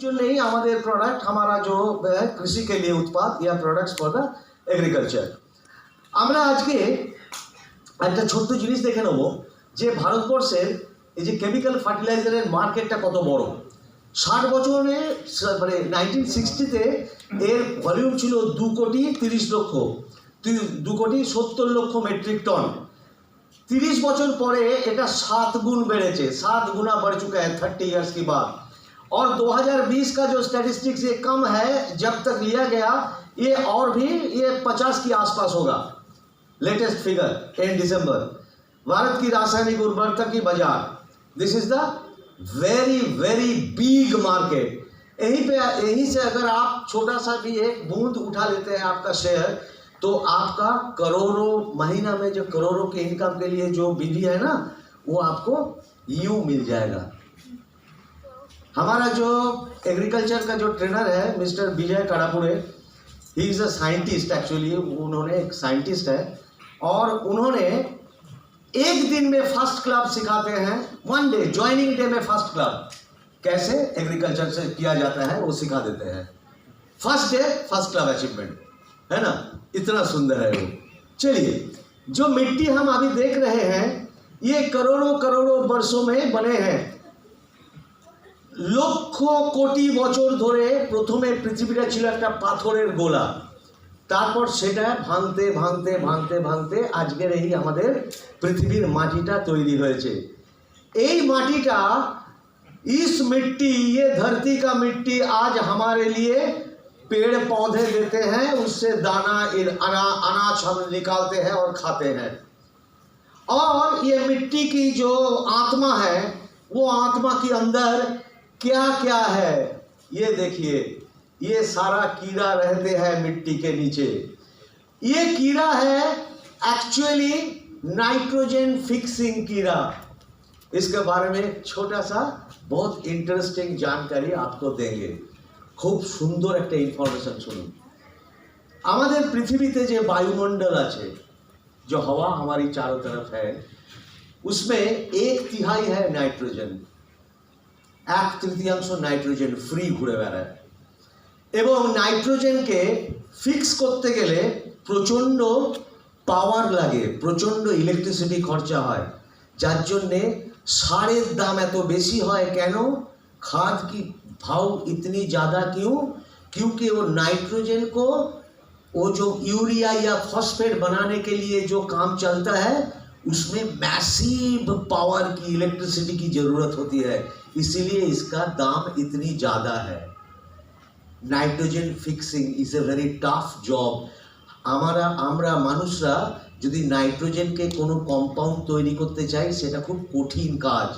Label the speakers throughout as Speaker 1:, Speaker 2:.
Speaker 1: जो नहीं हमारे प्रोडक्ट हमारा जो है कृषि के लिए उत्पाद या प्रोडक्ट्स फॉर द एग्रीकालचार আমরা আজকে একটা ছোট্ট জিনিস দেখে নেব যে ভারতবর্ষের এই যে কেমিক্যাল ফার্টিলাইজারের মার্কেটটা কত বড় 60 বছরে মানে 1960-তে এর ভলিউম ছিল 2 কোটি 30 লক্ষ 2 কোটি 70 লক্ষ মেট্রিক টন 30 বছর পরে এটা 7 गुण বেড়েছে 7 गुना बढ़ चुका है 30 इयर्स के बाद और 2020 का जो स्टैटिस्टिक्स ये कम है जब तक लिया गया ये और भी ये 50 के आसपास होगा लेटेस्ट फिगर एंड दिसंबर भारत की रासायनिक उर्वरता की बाजार this is the very very big market यहीं से अगर आप छोटा सा भी एक बूंद उठा लेते हैं आपका शेयर तो आपका करोड़ों महीना में जो करोड़ों के इनकम के लिए जो विधि है ना वो आपको यूं मिल जाएगा। हमारा जो एग्रीकल्चर का जो ट्रेनर है mister Vijay Kadapure he is a scientist actually उन्होंने एक साइंटिस्ट है और उन्होंने एक दिन में फर्स्ट क्लब सिखाते हैं 1 डे ज्वाइनिंग डे में फर्स्ट क्लब कैसे एग्रीकल्चर से किया जाता है वो सिखा देते हैं। First day first club achievement है ना इतना सुंदर है वो। चलिए जो मिट्टी हम अभी देख रहे हैं ये करोड़ों करोड़ों वर्षों में बने हैं লক্ষ কোটি বছর ধরে প্রথমে পৃথিবীটা ছিল একটা পাথরের গোলা তারপর সেটা ভাঙতে ভাঙতে ভাঙতে ভাঙতে আজকের এই আমাদের পৃথিবীর মাটিটা তৈরি হয়েছে। এই মাটিটা इस मिट्टी ये धरती का मिट्टी आज हमारे लिए पेड़ पौधे देते हैं उससे दाना अनाज हम निकालते हैं और खाते हैं और ये मिट्टी की जो आत्मा है वो आत्मा के अंदर क्या क्या है ये देखिए ये सारा कीड़ा रहते हैं मिट्टी के नीचे। ये कीड़ा है एक्चुअली नाइट्रोजन फिक्सिंग कीड़ा। इसके बारे में छोटा सा बहुत इंटरेस्टिंग जानकारी आपको देंगे। खूब सुंदर एक इनफरमेशन सुनुन। हमारे पृथ्वी ते जो वायुमंडल আছে जो हवा हमारी चारों तरफ है उसमें 1/3 है नाइट्रोजन 1/3 नाइट्रोजन फ्री घुरे बेড়ায় এবং নাইট্রোজেনকে ফিক্স করতে গেলে প্রচণ্ড পাওয়ার লাগে প্রচণ্ড ইলেকট্রিসিটি খরচা হয় যার জন্যে সারের দাম এত বেশি হয় কেন खाद की भाव इतनी ज़्यादा क्यों क्योंकि वो नाइट्रोजन को वो जो यूरिया या फॉस्फेट बनाने के लिए जो काम चलता है उसमें मैसिव पावर की इलेक्ट्रिसिटी की ज़रूरत होती है इसीलिए इसका दाम इतनी ज़्यादा है। Nitrogen fixing is a very tough job. আমরা মানুষরা যদি নাইট্রোজেনকে কোনো কম্পাউন্ড তৈরি করতে চাই সেটা খুব কঠিন কাজ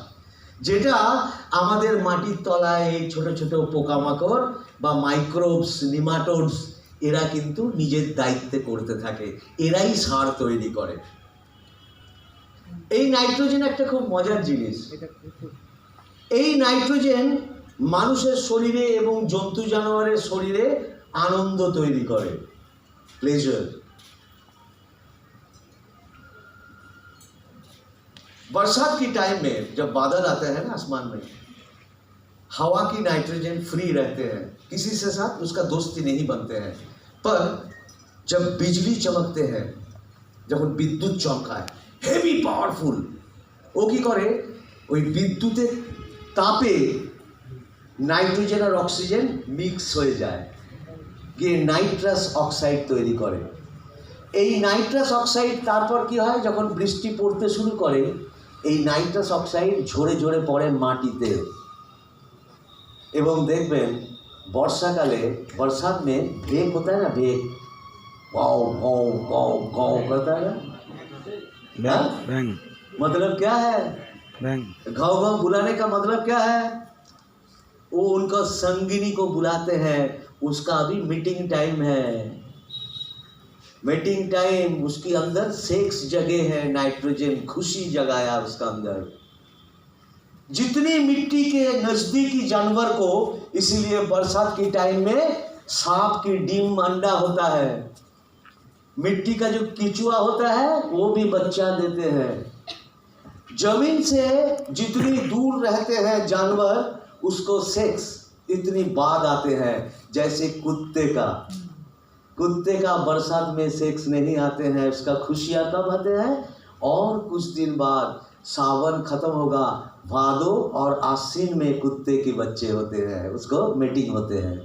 Speaker 1: যেটা আমাদের মাটির তলায় এই ছোট ছোট পোকামাকড় বা মাইক্রোবস নিমাটোডস এরা কিন্তু নিজের দায়িত্বে করতে থাকে এরাই সার তৈরি করে। এই নাইট্রোজেন একটা খুব মজার জিনিস। এই নাইট্রোজেন মানুষের শরীরে এবং জন্তু জানোয়ারের শরীরে আনন্দ তৈরি করে प्लेजर। बरसात की टाइम में जब बादल आते हैं ना आसमान में हवा की नाइट्रोजन फ्री रहते हैं किसी से साथ उसका दोस्ती नहीं बनते हैं पर जब बिजली चमकते हैं जब विद्युत चमकाए हेवी पावरफुल वो की करे ওই বিদ্যুতের তাপে নাইট্রোজেন আর অক্সিজেন মিক্স হয়ে যায় গিয়ে নাইট্রাস অক্সাইড তৈরি করে। এই নাইট্রাস অক্সাইড তারপর কি হয় যখন বৃষ্টি পড়তে শুরু করে এই নাইট্রাস অক্সাইড ঝরে ঝরে পড়ে মাটিতে এবং দেখবেন বর্ষাকালে बरसात में भेक होता है ना भेक गाँव गाँव गाँव गाँव करता है ना मतलब क्या है गाँव गाँव बुलाने का मतलब क्या है वो उनका संगिनी को बुलाते हैं उसका अभी मीटिंग टाइम है मीटिंग टाइम उसके अंदर सेक्स जगह है नाइट्रोजन खुशी जगाया उसका अंदर जितनी मिट्टी के नज़दीकी जानवर को इसीलिए बरसात के टाइम में सांप की डिम अंडा होता है मिट्टी का जो कीचुआ होता है वो भी बच्चा देते हैं। जमीन से जितनी दूर रहते हैं जानवर उसको सेक्स इतनी बात आते हैं, जैसे कुत्ते का बरसात में सेक्स नहीं आते हैं, उसका खुशियाँ कब आते हैं? और कुछ दिन बाद सावन खत्म होगा, भादो और आश्विन में कुत्ते के बच्चे होते हैं, उसको मीटिंग होते हैं।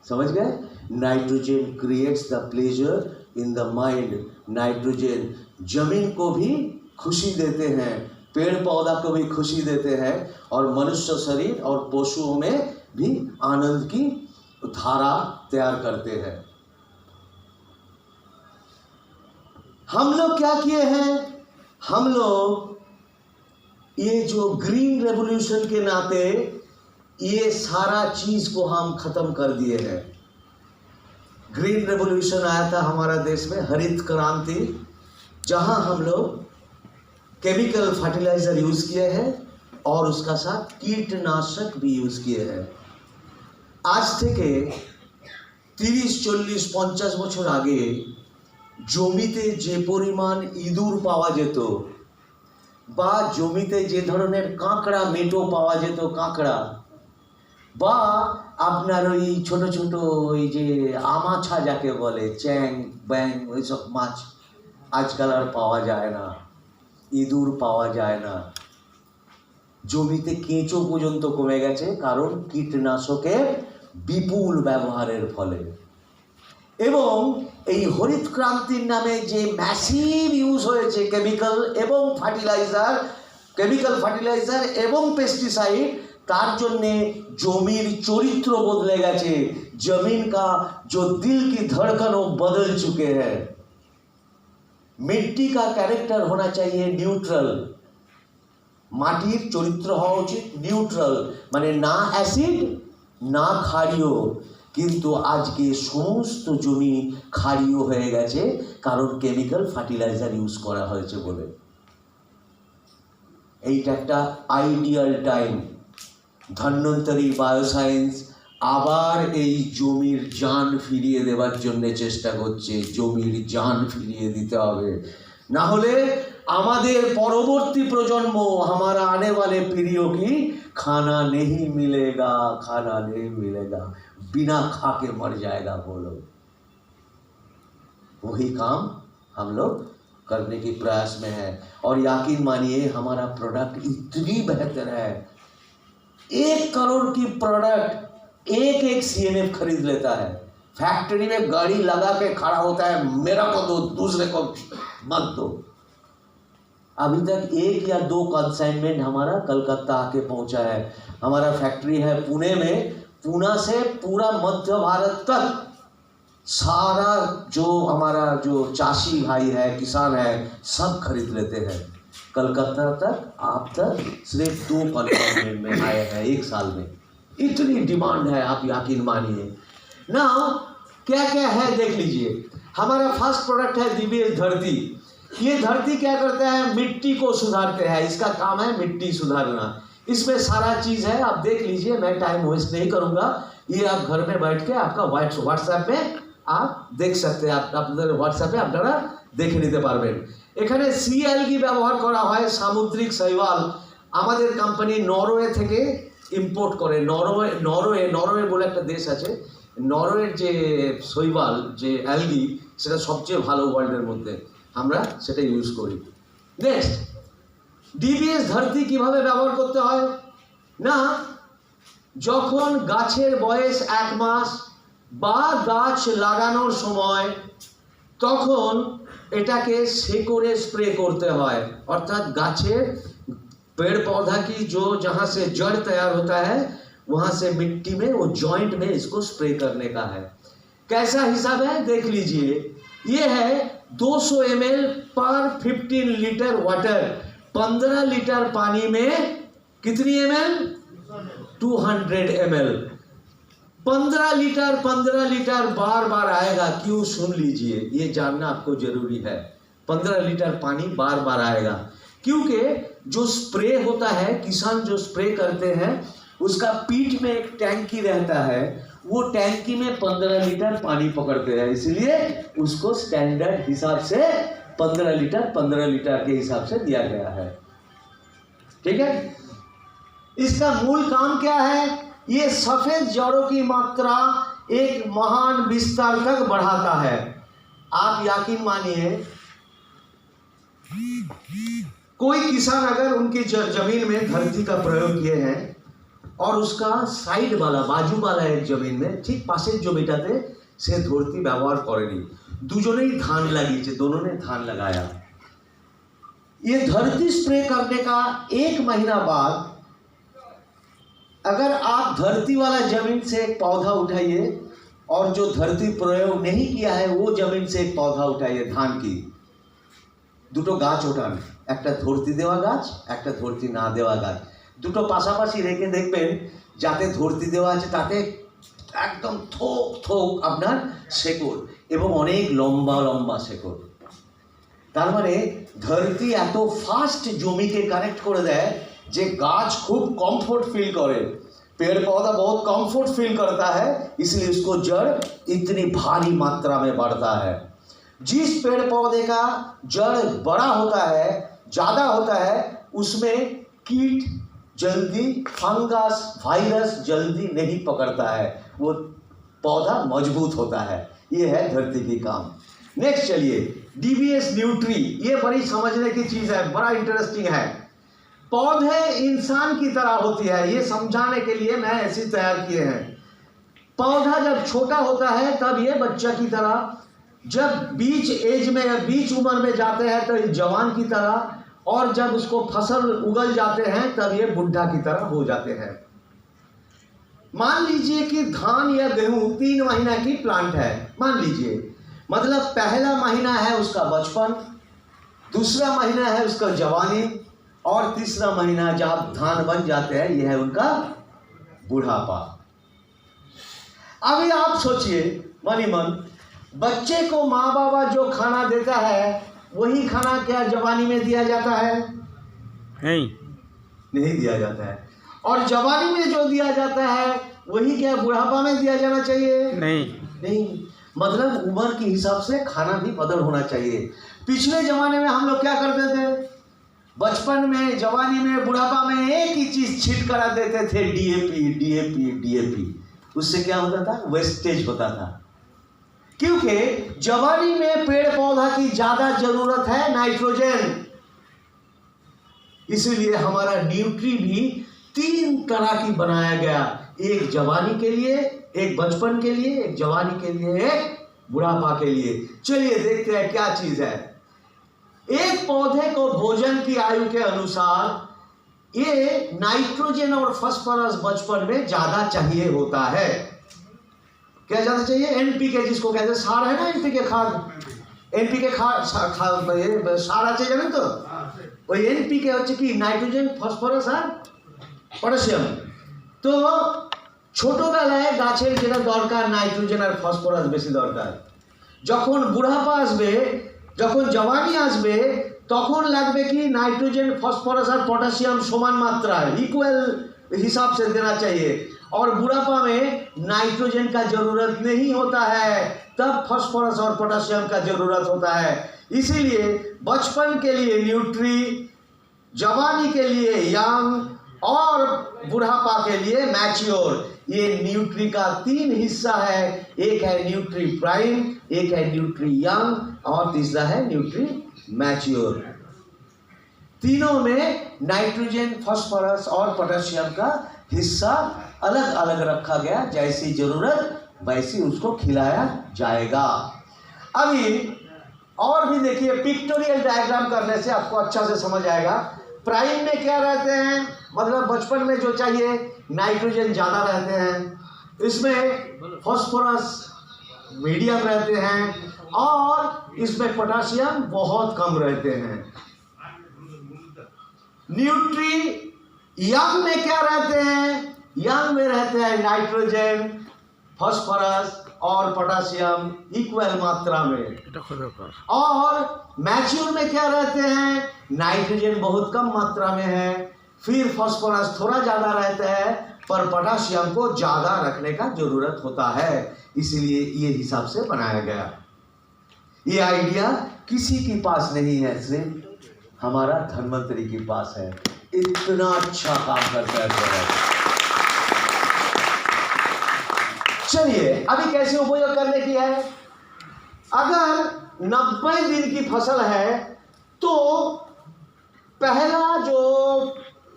Speaker 1: समझ गए? Nitrogen creates the pleasure in the mind. Nitrogen जमीन को भी खुशी देते हैं, पेड़ पौधा को भी खुशी देते हैं, और मनुष्य शरीर और पशुओं में भी आनंद की धारा तैयार करते हैं। हम लोग क्या किए हैं? हम लोग ये जो ग्रीन रेवोल्यूशन के नाते ये सारा चीज को हम खत्म कर दिए हैं। ग्रीन रेवोल्यूशन आया था हमारा देश में, हरित क्रांति, जहां हम लोग केमिकल फर्टिलाइजर यूज किए हैं और उसका साथ कीटनाशक भी यूज किए हैं। आज থেকে 30, 40, 50 বছর আগে জমিতে যে পরিমাণ ইঁদুর পাওয়া যেত বা জমিতে যে ধরনের কাঁকড়া মেটো পাওয়া যেত, কাঁকড়া বা আপনার ওই ছোট ছোট ওই যে আমাছা যাকে বলে, চ্যাং ব্যাং, ওইসব মাছ আজকাল আর পাওয়া যায় না, ইঁদুর পাওয়া যায় না। জমিতে কেঁচো পর্যন্ত কমে গেছে, কারণ কীটনাশকের বিপুল ব্যবহারের ফলে। এবং এই হরিত ক্রান্তির নামে যে ম্যাসিভ ইউজ হয়েছে কেমিক্যাল ফার্টিলাইজার এবং পেস্টিসাইড, তার জন্যে জমির চরিত্র বদলে গেছে। জমিন का जो दिल की धड़कन वो बदल चुके हैं। मिट्टी का कैरेक्टर होना चाहिए न्यूट्रल। মাটির চরিত্র হওয়া উচিত নিউট্রাল, মানে না অ্যাসিড না ক্ষারীয়। কিন্তু আজকে সমস্ত জমি ক্ষারীয় হয়ে গেছে, কারণ কেমিক্যাল ফার্টিলাইজার ইউজ করা হয়েছে বলে। এইটা একটা আইডিয়াল টাইম। ধন্বন্তরী বায়োসায়েন্স আবার এই জমির জান ফিরিয়ে দেওয়ার জন্য চেষ্টা করছে। জমির জান ফিরিয়ে দিতে হবে, না হলে আমাদের পরবর্তী প্রজন্ম, हमारा आने वाले पीढ़ियों की खाना नहीं मिलेगा, बिना खा के मर जाएगा वो लोग। वही काम हम लोग करने की प्रयास में है। और यकीन मानिए हमारा प्रोडक्ट इतनी बेहतर है, 1 करोड़ की प्रोडक्ट एक CNF खरीद लेता है। फैक्ट्री में गाड़ी लगा के खड़ा होता है, मेरा को दो, दूसरे को मत दो। अभी तक 1 या 2 कंसाइनमेंट हमारा कलकत्ता आके पहुंचा है। हमारा फैक्ट्री है पुणे में, पूना से पूरा मध्य भारत तक सारा जो हमारा जो चाषी भाई है, किसान है, सब खरीद लेते हैं। कलकत्ता तक आप तक सिर्फ 2 कंसाइनमेंट में आए हैं 1 साल में। इतनी डिमांड है, आप यकीन मानिए ना। क्या क्या है देख लीजिए। हमारा फर्स्ट प्रोडक्ट है दिव्य धरती। ये धरती क्या करता है? मिट्टी को सुधारते हैं। इसका काम है मिट्टी सुधारना। इसमें सारा चीज़ है, आप देख लीजिए, मैं टाइम वेस्ट नहीं करूँगा। ये आप घर में बैठ के आपका व्हाट्सएप में आप देख सकते हैं। আপনাদের হোয়াটসঅ্যাপে আপনারা দেখে নিতে পারবেন। এখানে সি অ্যালগি ব্যবহার করা হয়, সামুদ্রিক শৈবাল। আমাদের কোম্পানি নরওয়ে থেকে ইম্পোর্ট করে। নরওয়ে বলে একটা দেশ আছে। নরওয়ের যে শৈবাল, যে অ্যালগি, সেটা সবচেয়ে ভালো ওয়ার্ল্ডের মধ্যে। আমরা সেটা ইউজ করি। নেক্সট, ডিবিএস ধরতি কিভাবে ব্যবহার করতে হয় না, যখন গাছের বয়স 1 মাস বা গাছ লাগানোর সময়, তখন এটাকে শেকড়ে স্প্রে করতে হয়। অর্থাৎ গাছের पेड़ पौधा की जो जहाँ से जड़ तैयार होता है, वहाँ से मिट्टी में, वो जॉइंट में इसको स्प्रे करने का है। कैसा हिसाब है देख लीजिए। ये है 200 ml पर 15 लीटर वाटर। 15 लीटर पानी में कितनी ml? 200 ml। 15 लीटर बार बार आएगा। क्यों? सुन लीजिए, ये जानना आपको जरूरी है। 15 लीटर पानी बार बार आएगा, क्योंकि जो स्प्रे होता है, किसान जो स्प्रे करते हैं, उसका पीठ में एक टैंकी रहता है। वो टैंकी में 15 लीटर पानी पकड़ते हैं, इसलिए उसको स्टैंडर्ड हिसाब से 15 लीटर के हिसाब से दिया गया है। ठीक है। इसका मूल काम क्या है? ये सफेद जड़ों की मात्रा एक महान विस्तार तक बढ़ाता है। आप यकीन मानिए, कोई किसान अगर उनकी जमीन में धरती का प्रयोग किए हैं और उसका साइड वाला बाजू वाला एक जमीन में ठीक पासे जमीटाते से धरती व्यवहार करेनी, দুজনেই धान লাগিয়েছে, दोनों ने धान लगाया। ये धरती स्प्रे करने का 1 महीना बाद अगर आप धरती वाला जमीन से एक पौधा उठाइए और जो धरती प्रयोग नहीं किया है वो जमीन से एक पौधा उठाइए धान की, দুটো গাছ ওঠান, একটা ধরতি দেওয়া গাছ, একটা ধরতি না দেওয়া গাছ, দুটো পাশাপাশি রেখে দেখবেন যাতে ধরতি দেওয়া আছে তাতে একদম থোক থোক আপনার শেকড় এবং অনেক লম্বা লম্বা শেকড়। তার মানে ধরতি এত ফাস্ট জমিকে কানেক্ট করে দেয় যে গাছ খুব কমফোর্ट फील करे। पेड़ पौधा बहुत कम्फर्ट फील करता है, इसलिए उसको जड़ इतनी भारी मात्रा में बढ़ता है। जिस पेड़ पौधे का जड़ बड़ा होता है, ज़्यादा होता है, उसमें कीट जल्दी, फंगस, वायरस जल्दी नहीं पकड़ता है, वो पौधा मजबूत होता है। ये है धरती की काम। नेक्स्ट चलिए, DBS न्यूट्री, ये बड़ी समझने की चीज़ है, बड़ा इंटरेस्टिंग है। पौधे इंसान की तरह होती है, ये समझाने के लिए मैं ऐसे तैयार किए हैं। पौधा जब छोटा होता है तब ये बच्चा की तरह, जब बीच एज में या बीच उम्र में जाते हैं तो जवान की तरह, और जब उसको फसल उगल जाते हैं तब ये बुढ़ा की तरह हो जाते हैं। मान लीजिए कि धान या गेहूं 3 महीना की प्लांट है, मान लीजिए, मतलब पहला महीना है उसका बचपन, दूसरा महीना है उसका जवानी, और तीसरा महीना जब धान बन जाते हैं यह है उनका बुढ़ापा। अभी आप सोचिए मन ही मन, बच्चे को माँ बाबा जो खाना देता है वही खाना क्या जवानी में दिया जाता है? नहीं दिया जाता है। और जवानी में जो दिया जाता है वही क्या बुढ़ापा में दिया जाना चाहिए? नहीं। मतलब उम्र के हिसाब से खाना भी बदल होना चाहिए। पिछले जमाने में हम लोग क्या करते थे? बचपन में, जवानी में, बुढ़ापा में एक ही चीज छीट करा देते थे, DAP। उससे क्या होता था? वेस्टेज होता था। क्योंकि जवानी में पेड़ पौधा की ज्यादा जरूरत है नाइट्रोजन, इसीलिए हमारा न्यूट्री भी 3 तरह की बनाया गया, एक जवानी के लिए, एक बचपन के लिए, एक जवानी के लिए, एक बुढ़ापा के लिए। चलिए देखते हैं क्या चीज है। एक पौधे को भोजन की आयु के अनुसार ये नाइट्रोजन और फास्फोरस बचपन में ज्यादा चाहिए होता है। क्या ज्यादा चाहिए? NPK, जिसको कहते हैं सार है ना, NPK खाद, NPK खाद सार আছে জানেন তো? ওই NPK হচ্ছে কি নাইট্রোজেন, ফসফরাস আর পটাশিয়াম। তো ছোটবেলায় গাছের যেটা দরকার নাইট্রোজেন আর ফসফরাস বেশি দরকার। যখন বুড়াপা আসবে, যখন জওয়ানি আসবে, তখন লাগবে কি नाइट्रोजन, फॉस्फोरस और पोटेशियम समान मात्रा, इक्वल हिसाब से देना चाहिए। और बुढ़ापा में नाइट्रोजन का जरूरत नहीं होता है, तब फॉस्फोरस और पोटेशियम का जरूरत होता है। इसीलिए बचपन के लिए न्यूट्री, जवानी के लिए यंग और बुढ़ापा के लिए मैच्योर। ये न्यूट्री का 3 हिस्सा है, एक है न्यूट्री प्राइम, एक है न्यूट्री यंग और तीसरा है न्यूट्री मैच्योर। तीनों में नाइट्रोजन, फास्फोरस और पोटेशियम का हिस्सा अलग अलग रखा गया, जैसी जरूरत वैसी उसको खिलाया जाएगा। अभी और भी देखिए, पिक्टोरियल डायग्राम करने से आपको अच्छा से समझ आएगा। प्राइम में क्या रहते हैं, मतलब बचपन में जो चाहिए नाइट्रोजन ज़्यादा रहते हैं, इसमें फास्फोरस मीडियम रहते हैं और इसमें पोटेशियम बहुत कम रहते हैं। न्यूट्री यंग में क्या रहते हैं? यंग में रहते हैं नाइट्रोजन, फास्फोरस और पोटेशियम इक्वल मात्रा में। और मैच्योर में क्या रहते हैं? नाइट्रोजन बहुत कम मात्रा में है, फिर फास्फोरस थोड़ा ज़्यादा रहता है, पर पोटेशियम को ज़्यादा रखने का जरूरत होता है, इसलिए ये हिसाब से बनाया गया। ये आइडिया किसी के पास नहीं है, सिर्फ हमारा धन्वंतरी के पास है। इतना अच्छा काम करता है प्रोडक्ट। चलिए अभी कैसे उपयोग करने की है। अगर 90 दिन की फसल है तो पहला जो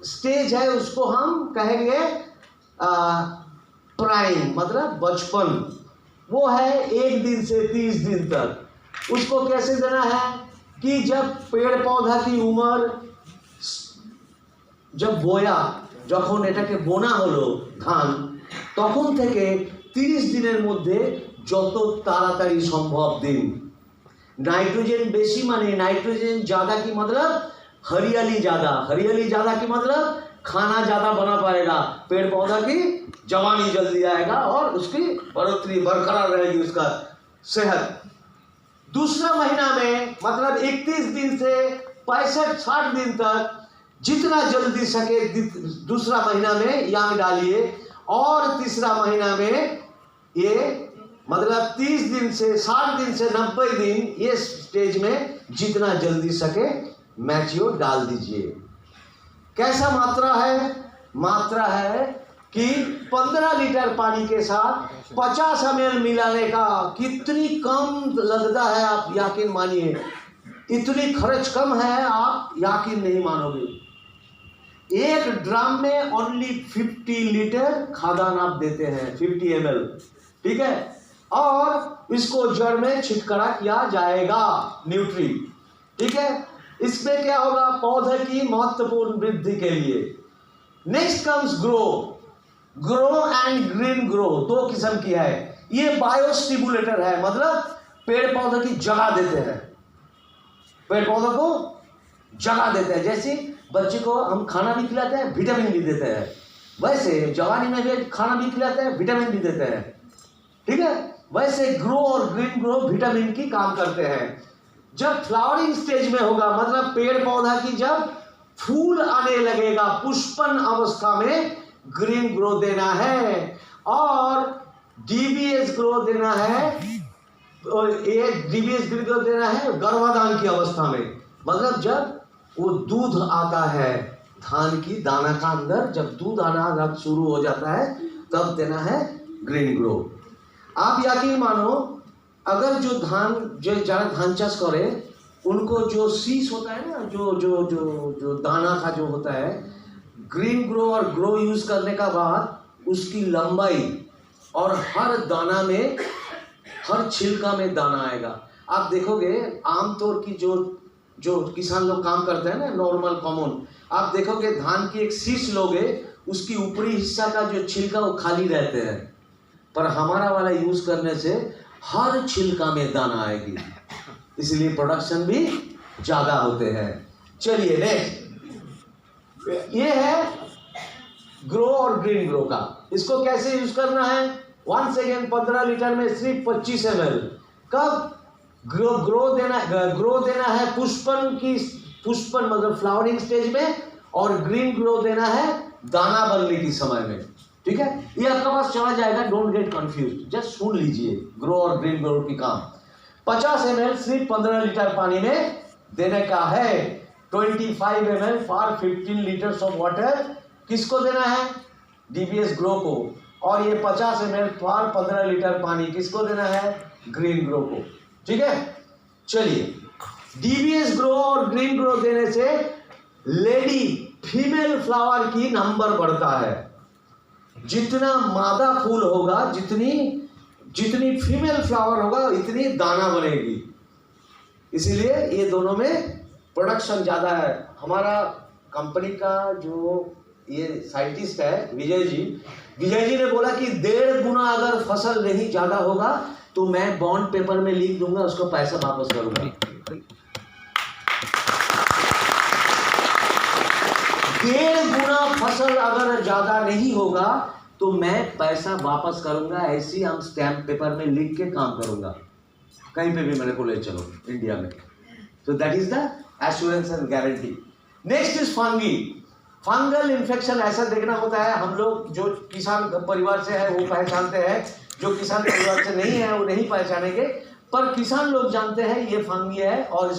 Speaker 1: स्टेज है उसको हम कहेंगे प्राइम, मतलब बचपन। वो है 1 दिन से 30 दिन तक। उसको कैसे देना है कि जब पेड़ पौधा की उम्र, जब बोया, যখন এটাকে বোনা হলো ধান, তখন থেকে 30 দিনের মধ্যে যত তাড়াতাড়ি সম্ভব দিন। नाइट्रोजन बेशी माने नाइट्रोजन ज्यादा की मतलब हरियाली ज्यादा, हरियाली ज्यादा की मतलब खाना ज्यादा बना पाएगा, पेड़ पौधा की जवानी जल्दी आएगा और उसकी बढ़ोतरी बरकरार रहेगी, उसका सेहत। दूसरा महीना में मतलब 31 दिन से 65-60 दिन तक जितना जल्दी सके दूसरा महीना में यांग डालिए, और तीसरा महीना में ये मतलब 30 दिन से 60 दिन से 90 दिन ये स्टेज में जितना जल्दी सके मैच्योर डाल दीजिए। कैसा मात्रा है? मात्रा है कि 15 लीटर पानी के साथ 50 ml मिलाने का। कितनी कम लगता है, आप यकीन मानिए, इतनी खर्च कम है, आप यकीन नहीं मानोगे। 1 ड्राम में ओनली 50 लीटर खादान आप देते हैं, 50 ml, ठीक है। और इसको जड़ में छिटकरा किया जाएगा, न्यूट्री, ठीक है। इसमें क्या होगा? पौधे की महत्वपूर्ण वृद्धि के लिए। Next comes grow. Grow and green grow 2 किस्म की है। ये बायोस्टिमुलेटर है, मतलब पेड़ पौधे की जगह देते हैं, पेड़ पौधों को जगह देते हैं। जैसे बच्चे को हम खाना भी खिलाते हैं, विटामिन भी देते हैं, वैसे जवानी में भी खाना भी खिलाते हैं, विटामिन भी देते हैं, ठीक है। वैसे ग्रो और ग्रीन ग्रो विटामिन की काम करते हैं। जब फ्लावरिंग स्टेज में होगा, मतलब पेड़ पौधा की जब फूल आने लगेगा, पुष्पन अवस्था में ग्रीन ग्रो देना है, और डीबीएस ग्रो देना है, और ये डीबीएस ग्रो देना है गर्भाधान की अवस्था में, मतलब जब वो दूध आता है धान की दाना का अंदर, जब दूध आना शुरू हो जाता है तब देना है ग्रीन ग्रो। आप यकीन मानो, अगर जो धान जो ज़्यादा धान चाष करे उनको जो शीश होता है ना, जो जो जो जो दाना का जो होता है, ग्रीन ग्रो और ग्रो यूज करने का बाद उसकी लंबाई और हर दाना में, हर छिलका में दाना आएगा। आप देखोगे आमतौर की जो जो किसान लोग काम करते हैं ना, नॉर्मल कॉमन, आप देखोगे धान की एक शीश लोगे, उसकी ऊपरी हिस्सा का जो छिलका वो खाली रहते हैं, पर हमारा वाला यूज करने से हर छिलका में दाना आएगी, इसलिए प्रोडक्शन भी ज्यादा होते हैं। चलिए नेक्स्ट, ये है ग्रो और ग्रीन ग्रो का। इसको कैसे यूज करना है? 1 सेकेंड 15 लीटर में सिर्फ 25 ml। कब ग्रो देना है पुष्पन मतलब फ्लावरिंग स्टेज में, और ग्रीन ग्रो देना है दाना बनने की समय में, ठीक है। ये आपका पास चला जाएगा, डोंट गेट कंफ्यूज, जस्ट सुन लीजिए ग्रो और ग्रीन ग्रो की काम। 50 ml सिर्फ 15 लीटर पानी में देने का है। 25 ml for 15 litres of water किसको देना है? डीबीएस ग्रो को। और ये 50 ml फॉर 15 लीटर पानी किसको देना है? ग्रीन ग्रो को, ठीक है। चलिए, डीबीएस ग्रो और ग्रीन ग्रो देने से लेडी फीमेल फ्लावर की नंबर बढ़ता है। जितना मादा फूल होगा, जितनी फीमेल फ्लावर होगा, इतनी दाना बनेगी। इसीलिए ये दोनों में प्रोडक्शन ज़्यादा है। हमारा कंपनी का जो ये साइंटिस्ट है विजय जी ने बोला कि 1.5 गुना अगर फसल नहीं ज़्यादा होगा तो मैं बॉन्ड पेपर में लिख दूंगा, उसको पैसा वापस करूंगा। 1.5 गुना फसल अगर ज़्यादा नहीं होगा तो मैं पैसा वापस करूंगा, ऐसी हम स्टैम्प पेपर में लिख के काम करूंगा, कहीं पे भी मेरे को ले चलो इंडिया में। तो that is the assurance and guarantee. Next is fungi. Fungal infection ऐसा देखना होता है, हम लोग जो किसान परिवार से है वो पहचानते हैं, जो किसान परिवार से नहीं है वो नहीं पहचानेंगे, पर किसान लोग जानते हैं ये फंगी है और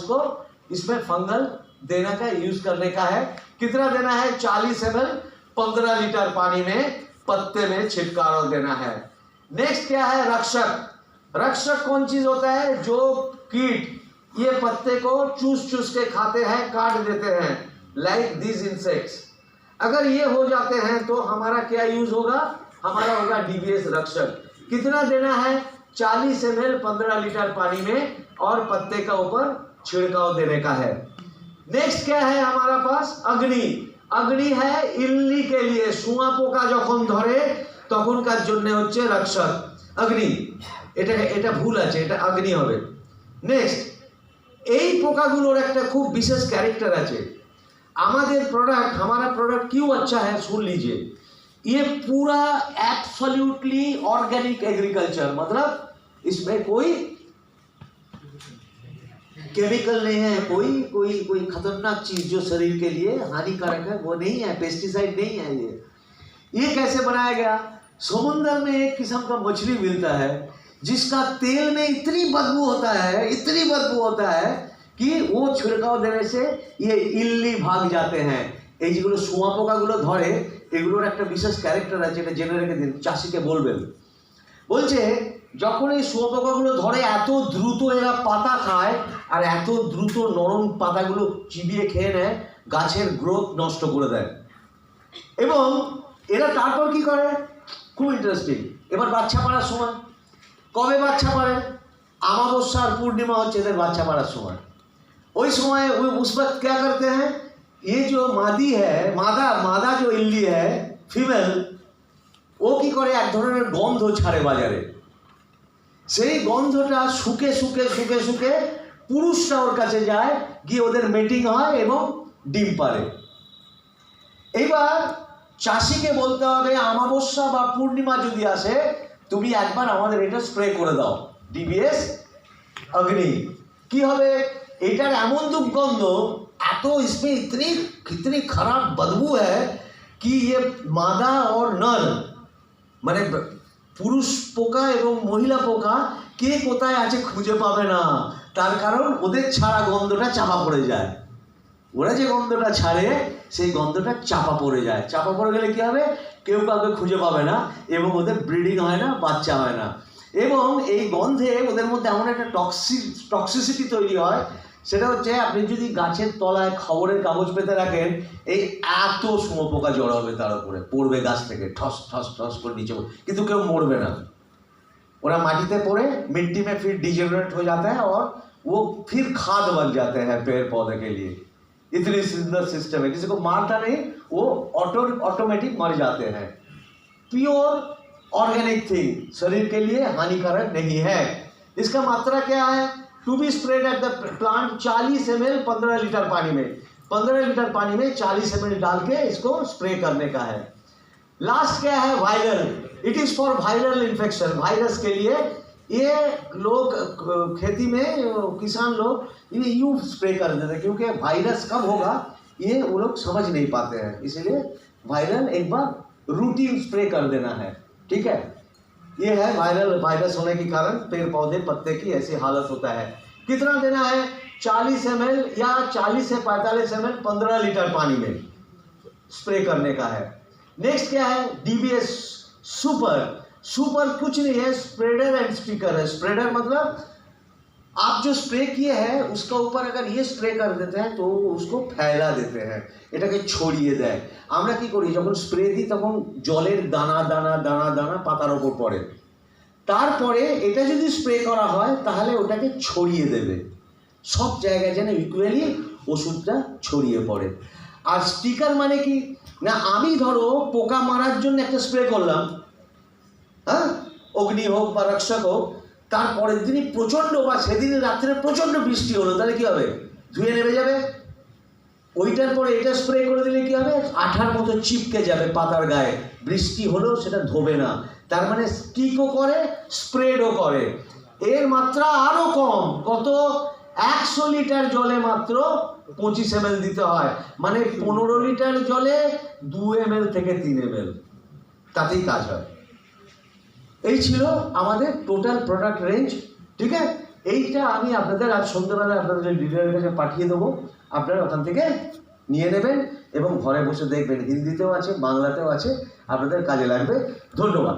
Speaker 1: इसमें फंगल देना का, यूज करने का है। कितना देना है? 40 ml 15 लीटर पानी में पत्ते में छिटकाव देना है। नेक्स्ट क्या है? रक्षक। रक्षक कौन चीज होता है? जो कीट ये पत्ते को चूस चूस के खाते हैं, काट देते हैं, लाइक दिस इंसेक्ट्स। अगर ये हो जाते हैं तो हमारा क्या यूज होगा? हमारा होगा डीबीएस रक्षक। कितना देना है? 40 ml 15 लीटर पानी में और पत्ते का ऊपर छिड़काव देने का है। नेक्स्ट क्या है हमारा पास? अग्नि। अग्नि है इल्ली के लिए, शुआ पोका যখন ধরে তখনকার জন্য হচ্ছে রক্ষক अग्नि। এটা ভুল আছে, এটা अग्नि হবে। নেক্সট, এই পোকাগুলোর একটা খুব বিশেষ ক্যারেক্টার আছে। আমাদের प्रोडक्ट, हमारा प्रोडक्ट क्यों अच्छा है सुन लीजिए। ये पूरा एब्सोल्युटली ऑर्गेनिक एग्रीकल्चर, मतलब इसमें कोई केमिकल नहीं है, कोई खतरनाक चीज जो शरीर के लिए हानिकारक है वो नहीं है, पेस्टिसाइड नहीं है। ये कैसे बनाया गया? समुद्र में एक किस्म का मछली मिलता है जिसका तेल में इतनी बदबू होता है कि वो छिड़काव देने से ये इल्ली भाग जाते हैं। এই যেগুলো শুঁয়া পোকাগুলো ধরে এগুলোর একটা বিশেষ ক্যারেক্টার আছে, এটা জেনে রেখে দিন, চাষিকে বলবেন। বলছে যখন এই শুঁয়া পোকাগুলো ধরে এত দ্রুত এরা পাতা খায় আর এত দ্রুত নরম পাতাগুলো চিবিয়ে খেয়ে নেয়, গাছের গ্রোথ নষ্ট করে দেয়। এবং এরা তারপর কি করে? খুব ইন্টারেস্টিং। এবার বাচ্চা পাড়ার সময়, কবে বাচ্চা পাড়ে? अमावस्या और पूर्णिमा होते हैं बाচ্চা पाड़ार समय। वही समय उस वक्त क्या करते हैं? ये जो मादी है, मादा जो इल्ली है फीमेल, वो की करे एक धरनेर गंध छाड़े बाजारे। সেই গন্ধটা শুকে শুকে শুকে শুকে পুরুষরা ওর কাছে যায়, গিয়ে ওদের মিটিং হয় এবং ডিম পাড়ে। এবার চাষিকে বলতে হবে অমাবস্যা বা পূর্ণিমা যদি আসে তুমি একবার আমাদের এটা স্প্রে করে দাও, ডিবিএস अग्नि। কি হবে? এটার এমন দুর্গন্ধ, এত इसमें इतनी खराब बदबू है कि ये मादा और नर মানে পুরুষ পোকা এবং মহিলা পোকা কে কোথায় আছে খুঁজে পাবে না। তার কারণ ওদের ছাড়া গন্ধটা চাপা পড়ে যায়। ওরা যে গন্ধটা ছাড়ে সেই গন্ধটা চাপা পড়ে যায়। চাপা পড়ে গেলে কি হবে? কেউ কাউকে খুঁজে পাবে না এবং ওদের ব্রিডিং হয় না, বাচ্চা হয় না। এবং এই গন্ধে ওদের মধ্যে এমন একটা টক্সিসিটি তৈরি হয়, সেটা হচ্ছে আপনি যদি গাছের তলায় খবরের কাগজ পেতে রাখেন, এই এত শুঁয়োপোকা জড়ো হবে তার উপরে, পড়বে গাছ থেকে ঠস ঠস ঠস করে নিচে, কিন্তু কেউ মরবে না। ওরা মাটিতে পড়ে मिट्टी में फिर डिजेनरेट हो जाता है और वो फिर खाद बन जाते हैं पेड़ पौधे के लिए। इतनी सुंदर सिस्टम है, किसी को मारता नहीं, वो ऑटोमेटिक मर जाते हैं। प्योर ऑर्गेनिक थिंग, शरीर के लिए हानिकारक नहीं है। इसका मात्रा क्या है? To be spread at the plant 40 ml 15 litre पानी में, 15 लीटर पानी में 40 ml डाल के इसको स्प्रे करने का है। लास्ट क्या है? Viral. It is for viral infection, virus के लिए। ये लोग खेती में किसान लोग ये यूं स्प्रे कर देते हैं, क्योंकि वायरस कब होगा ये वो लोग समझ नहीं पाते हैं, इसलिए वायरल एक बार रूटीन स्प्रे कर देना है। ठीक है, ये है वायरस होने के कारण पेड़ पौधे पत्ते की ऐसी हालत होता है। कितना देना है? 40 ml या 40 से 45 ml 15 लीटर पानी में स्प्रे करने का है। नेक्स्ट क्या है? डीबीएस सुपर कुछ नहीं है, स्प्रेडर एंड स्पीकर है। स्प्रेडर मतलब आप जो स्प्रे किए हैं उसका ऊपर अगर ये स्प्रे कर देते हैं तो उसको फैला देते हैं, এটাকে ছড়িয়ে দেয়। আমরা কি করি? যখন স্প্রে দিই তখন জলের দানা দানা দানা দানা পাতার উপর পড়ে, তারপরে এটা যদি স্প্রে করা হয় তাহলে ওটাকে ছড়িয়ে দেবে সব জায়গায়, যেন ইকুয়ালি ওষুধটা ছড়িয়ে পড়ে। আর স্টিকার মানে কি না, আমি ধরো পোকা মারার জন্য একটা স্প্রে করলাম, হ্যাঁ, অগ্নি হোক বা রক্ষক হোক, তারপরের দিনই প্রচণ্ড বা সেদিন রাত্রে প্রচণ্ড বৃষ্টি হলো, তাহলে কী হবে? ধুয়ে নেমে যাবে। ওইটার পরে এটা স্প্রে করে দিলে কী হবে? আঠার মতো চিপকে যাবে পাতার গায়ে, বৃষ্টি হলেও সেটা ধোবে না। তার মানে স্টিকও করে, স্প্রেডও করে। এর মাত্রা আরও কম, কত? 100 লিটার জলে মাত্র 25 ml দিতে হয়, মানে 15 লিটার জলে 2 ml থেকে 3 ml, তাতেই কাজ হয়। এই ছিল আমাদের টোটাল প্রোডাক্ট রেঞ্জ। ঠিক আছে, এইটা আমি আপনাদের আজ সন্ধ্যেবেলা আপনাদের লিডারের কাছে পাঠিয়ে দেবো, আপনারা ওখান থেকে নিয়ে নেবেন এবং ঘরে বসে দেখবেন, হিন্দিতেও আছে, বাংলাতেও আছে, আপনাদের কাজে লাগবে। ধন্যবাদ।